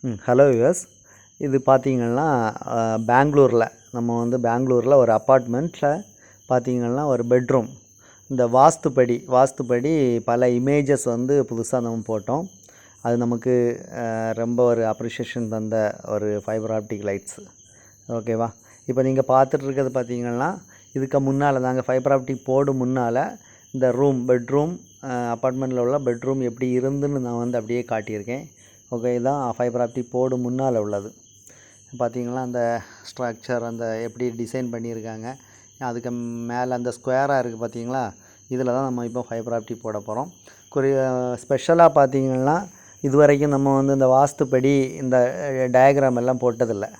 Hello yours. இது பார்த்தீங்கன்னா பெங்களூரில் பெங்களூரில் ஒரு அப்பார்ட்மெண்ட்டில் பார்த்தீங்கன்னா ஒரு பெட்ரூம். இந்த வாஸ்துப்படி பல இமேஜஸ் புதுசாக நம்ம போட்டோம். அது நமக்கு ரொம்ப ஒரு அப்ரிஷியேஷன் தந்த ஒரு ஃபைபர் ஆப்டிக் லைட்ஸ். ஓகேவா? இப்போ நீங்கள் பார்த்துட்ருக்கிறது பார்த்தீங்கன்னா இதுக்கு முன்னால் நாங்கள் ஃபைபர் ஆப்டிக் போடும் முன்னால் இந்த பெட்ரூம் அப்பார்ட்மெண்ட்டில் உள்ள பெட்ரூம் எப்படி இருந்துன்னு நான் அப்படியே காட்டியிருக்கேன். ஓகே, இதுதான் ஃபைபர் ஆப்டிக் போர்டு முன்னால் உள்ளது. பார்த்திங்கன்னா அந்த ஸ்ட்ரக்சர் எப்படி டிசைன் பண்ணியிருக்காங்க. அதுக்கு மேலே அந்த ஸ்கொயராக இருக்குது பார்த்திங்களா, இதில் தான் நம்ம இப்போ ஃபைபர் ஆப்டிக் போட போகிறோம். ஸ்பெஷலாக பார்த்திங்கன்னா இது வரைக்கும் நம்ம இந்த வாஸ்துப்படி இந்த டயக்ராம் எல்லாம் போட்டதில்லை.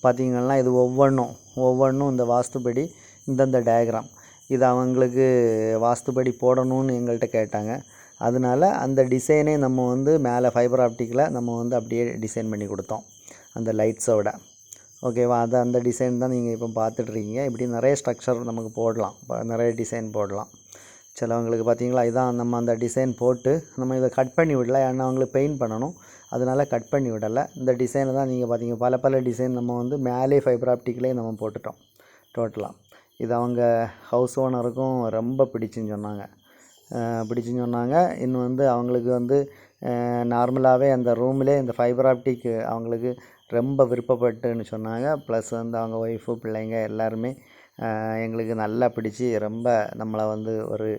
பார்த்திங்கன்னா இது ஒவ்வொன்றும் இந்த வாஸ்துப்படி இந்தந்த டயக்ராம் இது அவங்களுக்கு வாஸ்துப்படி போடணும்னு எங்கள்கிட்ட கேட்டாங்க. அதனால் அந்த டிசைனே நம்ம மேலே ஃபைபர் ஆப்டிக்கில் நம்ம அப்படியே டிசைன் பண்ணி கொடுத்தோம் அந்த லைட்ஸோட. ஓகேவா? அந்த டிசைன் தான் நீங்கள் இப்போ பார்த்துட்ருக்கீங்க. இப்படி நிறைய ஸ்ட்ரக்சர் நமக்கு போடலாம், நிறைய டிசைன் போடலாம். சிலவங்களுக்கு பார்த்தீங்களா, இதான் நம்ம அந்த டிசைன் போட்டு நம்ம இதை கட் பண்ணி விடலை. ஏன்னா அவங்களுக்கு பெயிண்ட் பண்ணணும், அதனால் கட் பண்ணி விடலை. இந்த டிசைனை தான் நீங்கள் பார்த்தீங்க, பல டிசைன் நம்ம மேலே ஃபைபர் ஆப்டிக்லேயே நம்ம போட்டுட்டோம் டோட்டலாக. இது அவங்க ஹவுஸ் ஓனருக்கும் ரொம்ப பிடிச்சுன்னு சொன்னாங்க. இன்னும் அவங்களுக்கு நார்மலாகவே அந்த ரூம்லே இந்த ஃபைபர் ஆப்டிக் அவங்களுக்கு ரொம்ப விருப்பப்பட்டுன்னு சொன்னாங்க. ப்ளஸ் அவங்க ஒய்ஃபு பிள்ளைங்க எல்லாருமே எங்களுக்கு நல்லா பிடிச்சி ரொம்ப நம்மளை ஒரு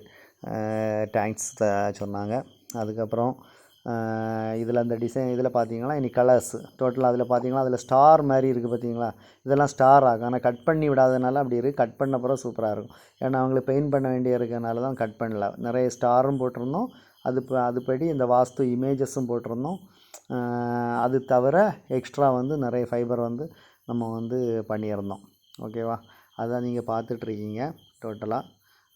தேங்க்ஸ் சொன்னாங்க. அதுக்கப்புறம் இதில் அந்த டிசைன் இதில் பார்த்தீங்கன்னா இனி கலர்ஸ் டோட்டலாக அதில் பார்த்தீங்கன்னா அதில் ஸ்டார் மாதிரி இருக்குது பார்த்தீங்களா, இதெல்லாம் ஸ்டார் ஆகும். ஆனால் கட் பண்ணி விடாதனால அப்படி இருக்குது. கட் பண்ண அப்புறம் சூப்பராக இருக்கும். ஏன்னா அவங்களுக்கு பெயிண்ட் பண்ண வேண்டிய இருக்கிறனால தான் கட் பண்ணல. நிறைய ஸ்டாரும் போட்டிருந்தோம், அதுபடி இந்த வாஸ்து இமேஜஸும் போட்டிருந்தோம். அது தவிர எக்ஸ்ட்ரா நிறைய ஃபைபர் நம்ம பண்ணியிருந்தோம். ஓகேவா? அதான் நீங்கள் பார்த்துட்ருக்கீங்க டோட்டலாக.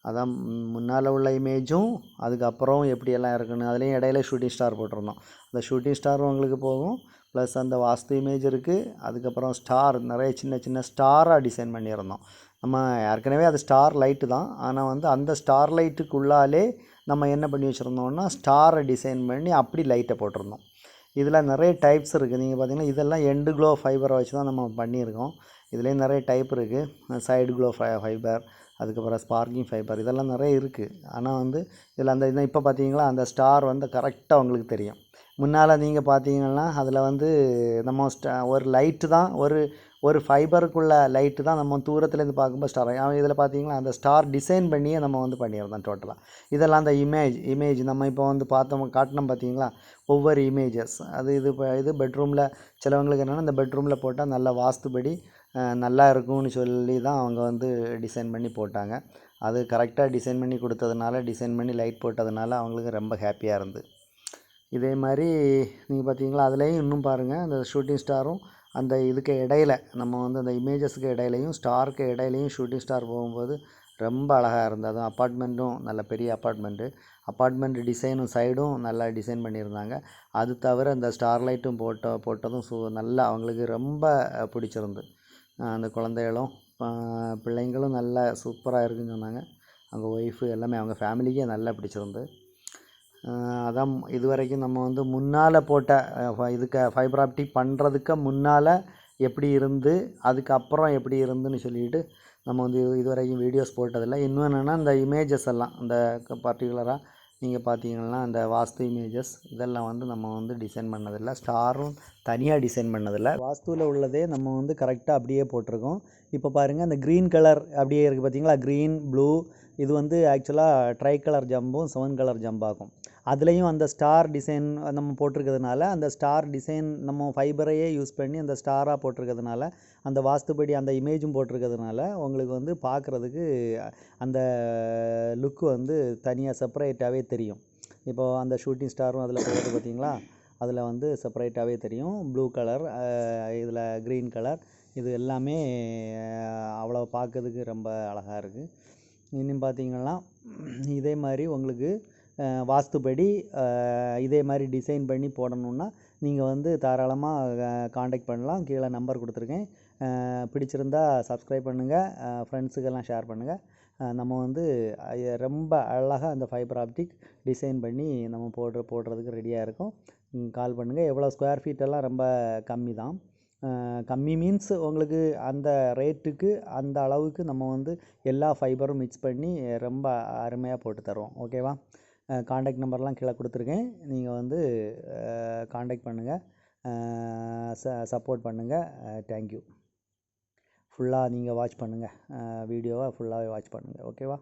அதான் முன்னால் உள்ள இமேஜும் அதுக்கப்புறம் எப்படியெல்லாம் இருக்குன்னு அதுலேயும் இடையில ஷூட்டிங் ஸ்டார் போட்டிருந்தோம். அந்த ஷூட்டிங் ஸ்டாரும் உங்களுக்கு போகும், ப்ளஸ் அந்த வாஸ்து இமேஜ் இருக்குது. அதுக்கப்புறம் ஸ்டார் நிறைய சின்ன ஸ்டாராக டிசைன் பண்ணியிருந்தோம். நம்ம ஏற்கனவே அது ஸ்டார் லைட்டு தான், ஆனால் அந்த ஸ்டார் லைட்டுக்குள்ளாலே நம்ம என்ன பண்ணி வச்சுருந்தோம்னா ஸ்டாரை டிசைன் பண்ணி அப்படி லைட்டை போட்டிருந்தோம். இதில் நிறைய டைப்ஸ் இருக்குது. நீங்கள் பார்த்திங்கன்னா இதெல்லாம் எண்டு க்ளோ ஃபைபரை வச்சு தான் நம்ம பண்ணியிருக்கோம். இதுலேயும் நிறைய டைப் இருக்குது. சைடு க்ளோ ஃபைபர், அதுக்கப்புறம் ஸ்பார்க்கிங் ஃபைபர், இதெல்லாம் நிறைய இருக்குது. ஆனால் இதில் அந்த இப்போ பார்த்தீங்களா அந்த ஸ்டார் கரெக்டாக உங்களுக்கு தெரியும். முன்னால் நீங்கள் பார்த்தீங்கன்னா அதில் நம்ம ஒரு லைட்டு தான், ஒரு ஃபைபருக்குள்ள லைட்டு தான் நம்ம தூரத்துலேருந்து பார்க்கும்போது ஸ்டார். இதில் பார்த்தீங்கன்னா அந்த ஸ்டார் டிசைன் பண்ணியே நம்ம பண்ணியிருந்தோம் டோட்டலாக. இதெல்லாம் அந்த இமேஜ் நம்ம இப்போ காட்டினோம் பார்த்தீங்களா, ஒவ்வொரு இமேஜஸ் அது இது பெட்ரூமில் சிலவங்களுக்கு என்னென்னா இந்த பெட்ரூமில் போட்டால் நல்ல வாஸ்துபடி நல்லா இருக்கும்னு சொல்லி தான் அவங்க டிசைன் பண்ணி போட்டாங்க. அது கரெக்டாக டிசைன் பண்ணி கொடுத்ததுனால, டிசைன் பண்ணி லைட் போட்டதுனால அவங்களுக்கு ரொம்ப ஹாப்பியாக இருந்தது. இதே மாதிரி நீங்கள் பார்த்தீங்களா அதுலேயும் இன்னும் பாருங்கள், அந்த ஷூட்டிங் ஸ்டாரும் அந்த இதுக்கு இடையில நம்ம அந்த இமேஜஸுக்கு இடையிலையும் ஸ்டாருக்கு இடையிலையும் ஷூட்டிங் ஸ்டார் போகும்போது ரொம்ப அழகாக இருந்தது. அதுவும் அப்பார்ட்மெண்ட்டும் நல்ல பெரிய அப்பார்ட்மெண்ட் டிசைனும் சைடும் நல்லா டிசைன் பண்ணியிருந்தாங்க. அது தவிர அந்த ஸ்டார் லைட்டும் போட்டதும் நல்லா அவங்களுக்கு ரொம்ப பிடிச்சிருந்து. அந்த குழந்தைகளும் பிள்ளைங்களும் நல்லா சூப்பராக இருக்குதுன்னு சொன்னாங்க. அவங்க ஒய்ஃபு எல்லாமே அவங்க ஃபேமிலிக்கே நல்லா பிடிச்சிருந்து. அதான் இது வரைக்கும் நம்ம முன்னால் போட்ட இதுக்கு ஃபைபர் ஆப்டிக் பண்ணுறதுக்கு முன்னால் எப்படி இருந்து அதுக்கப்புறம் எப்படி இருந்துன்னு சொல்லிட்டு நம்ம இது வரைக்கும் வீடியோஸ் போட்டதில்லை. இன்னும் என்னென்னா இந்த இமேஜஸ் எல்லாம் இந்த பர்டிகுலராக நீங்கள் பார்த்தீங்கன்னா அந்த வாஸ்து இமேஜஸ் இதெல்லாம் நம்ம டிசைன் பண்ணதில்லை. ஸ்டாரும் தனியாக டிசைன் பண்ணதில்லை. வாஸ்துவில் உள்ளதே நம்ம கரெக்டாக அப்படியே போட்டிருக்கோம். இப்போ பாருங்கள் அந்த க்ரீன் கலர் அப்படியே இருக்குது பார்த்தீங்களா, க்ரீன் ப்ளூ. இது ஆக்சுவலாக ட்ரை கலர் ஜம்பும் 7 கலர் ஜம்பாகும். அதுலேயும் அந்த ஸ்டார் டிசைன் நம்ம போட்டிருக்கிறதுனால, அந்த ஸ்டார் டிசைன் நம்ம ஃபைபரையே யூஸ் பண்ணி அந்த ஸ்டாராக போட்டிருக்கிறதுனால, அந்த வாஸ்துபடி அந்த இமேஜும் போட்டிருக்கிறதுனால உங்களுக்கு பார்க்குறதுக்கு அந்த லுக்கு தனியாக செப்பரேட்டாகவே தெரியும். இப்போது அந்த ஷூட்டிங் ஸ்டாரும் அதில் போகிறது பார்த்தீங்களா, அதில் செப்பரேட்டாகவே தெரியும். ப்ளூ கலர், இதில் க்ரீன் கலர், இது எல்லாமே அவ்வளோ பார்க்கறதுக்கு ரொம்ப அழகாக இருக்குது. இன்னும் பார்த்தீங்கன்னா இதே மாதிரி உங்களுக்கு வாஸ்துபடி இதே மாதிரி டிசைன் பண்ணி போடணுன்னா நீங்கள் தாராளமாக காண்டாக்ட் பண்ணலாம். கீழே நம்பர் கொடுத்துருக்கேன். பிடிச்சிருந்தா சப்ஸ்கிரைப் பண்ணுங்கள், ஃப்ரெண்ட்ஸுக்கெல்லாம் ஷேர் பண்ணுங்கள். நம்ம ரொம்ப அழகாக அந்த ஃபைபர் ஆப்டிக் டிசைன் பண்ணி நம்ம போடுறதுக்கு ரெடியாக இருக்கோம். கால் பண்ணுங்கள். எவ்வளோ ஸ்கொயர் ஃபீட்டெல்லாம் ரொம்ப கம்மி தான். கம்மி மீன்ஸ் உங்களுக்கு அந்த ரேட்டுக்கு அந்த அளவுக்கு நம்ம வந்து எல்லா ஃபைபரும் மிக்ஸ் பண்ணி ரொம்ப அருமையாக போட்டு தருவோம். ஓகேவா? காண்டாக்ட் நம்பர்லாம் கீழே கொடுத்துருக்கேன். நீங்கள் வந்து காண்டாக்ட் பண்ணுங்கள், சப்போர்ட் பண்ணுங்கள். தேங்க்யூ. ஃபுல்லாக நீங்கள் வாட்ச் பண்ணுங்கள், வீடியோவை ஃபுல்லாகவே வாட்ச் பண்ணுங்கள். ஓகேவா?